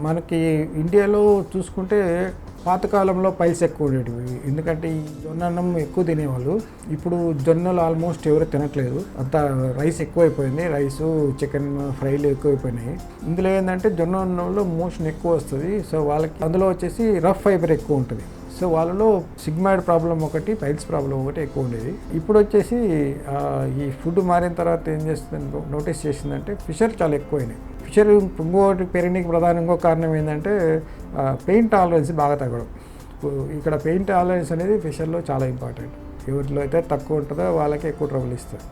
మనకి ఇండియాలో చూసుకుంటే పాతకాలంలో పైల్స్ ఎక్కువ ఉండేటివి, ఎందుకంటే ఈ జొన్న అన్నం ఎక్కువ తినేవాళ్ళు. ఇప్పుడు జొన్నలు ఆల్మోస్ట్ ఎవరు తినట్లేదు, అంతా రైస్ ఎక్కువైపోయింది, రైసు చికెన్ ఫ్రైలు ఎక్కువైపోయినాయి. ఇందులో ఏంటంటే జొన్న అన్నంలో మోషన్ ఎక్కువ వస్తుంది, సో వాళ్ళకి అందులో వచ్చేసి రఫ్ ఫైబర్ ఎక్కువ ఉంటుంది. సో వాళ్ళలో సిగ్మాయిడ్ ప్రాబ్లం ఒకటి, పైల్స్ ప్రాబ్లం ఒకటి ఎక్కువ ఉండేది. ఇప్పుడు వచ్చేసి ఈ ఫుడ్ మారిన తర్వాత ఏం చేస్తుంది నోటీస్ చేసిందంటే ఫిషర్ చాలా ఎక్కువైనాయి. ఫిషర్ ఇంకోటి పెరగడానికి ప్రధానంగా కారణం ఏంటంటే పెయిన్ టాలరెన్స్ బాగా తగ్గడం. ఇక్కడ పెయిన్ టాలరెన్స్ అనేది ఫిషర్లో చాలా ఇంపార్టెంట్. ఎవరిలో అయితే తక్కువ ఉంటుందో వాళ్ళకి ఎక్కువ ట్రబుల్ ఇస్తారు.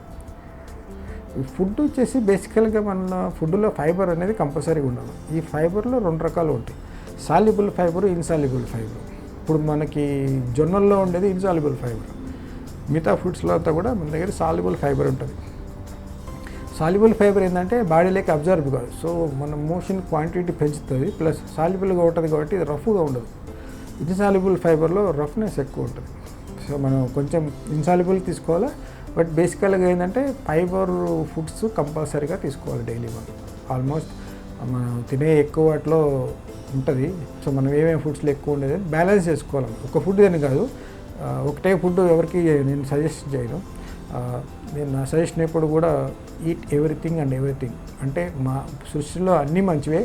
ఫుడ్ వచ్చేసి బేసికల్గా మన ఫుడ్లో ఫైబర్ అనేది కంపల్సరీగా ఉండాలి. ఈ ఫైబర్లో 2 రకాలు ఉంటాయి, సాల్యుబుల్ ఫైబర్, ఇన్సాల్యుబుల్ ఫైబర్. ఇప్పుడు మనకి జొన్నల్లో ఉండేది ఇన్సాల్యుబుల్ ఫైబర్, మిగతా ఫుడ్స్లో అంతా కూడా మన దగ్గర సాల్యుబుల్ ఫైబర్ ఉంటుంది. సాల్యుబుల్ ఫైబర్ ఏంటంటే బాడీలోకి అబ్జర్వ్ కాదు, సో మన మోషన్ క్వాంటిటీ పెంచుతుంది, ప్లస్ సాల్యుబుల్గా ఉంటుంది కాబట్టి ఇది రఫ్గా ఉండదు. ఇన్సాల్యుబుల్ ఫైబర్లో రఫ్నెస్ ఎక్కువ ఉంటుంది. సో మనం కొంచెం ఇన్సాల్యుబుల్ తీసుకోవాలి, బట్ బేసికల్గా ఏంటంటే ఫైబర్ ఫుడ్స్ కంపల్సరీగా తీసుకోవాలి డైలీ. మనం ఆల్మోస్ట్ మనం తినే ఎక్కువ వాటిలో ఉంటుంది. సో మనం ఏమేమి ఫుడ్స్లో ఎక్కువ ఉండేది బ్యాలెన్స్ చేసుకోవాలి. ఒక ఫుడ్ అని కాదు, ఒకటే ఫుడ్ ఎవరికి నేను సజెస్ట్ చేయను. నేను నా సజెషన్ ఎప్పుడు కూడా ఈట్ ఎవ్రీథింగ్ అండ్ ఎవ్రీథింగ్, అంటే మా సృష్టిలో అన్నీ మంచివే,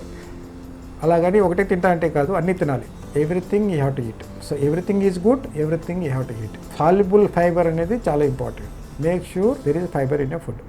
అలాగని ఒకటే తింటా అంటే కాదు, అన్నీ తినాలి. Everything you have to eat. So everything is good, everything you have to eat. Soluble fibre అనేది చాలా important. Make sure there is fibre in your food.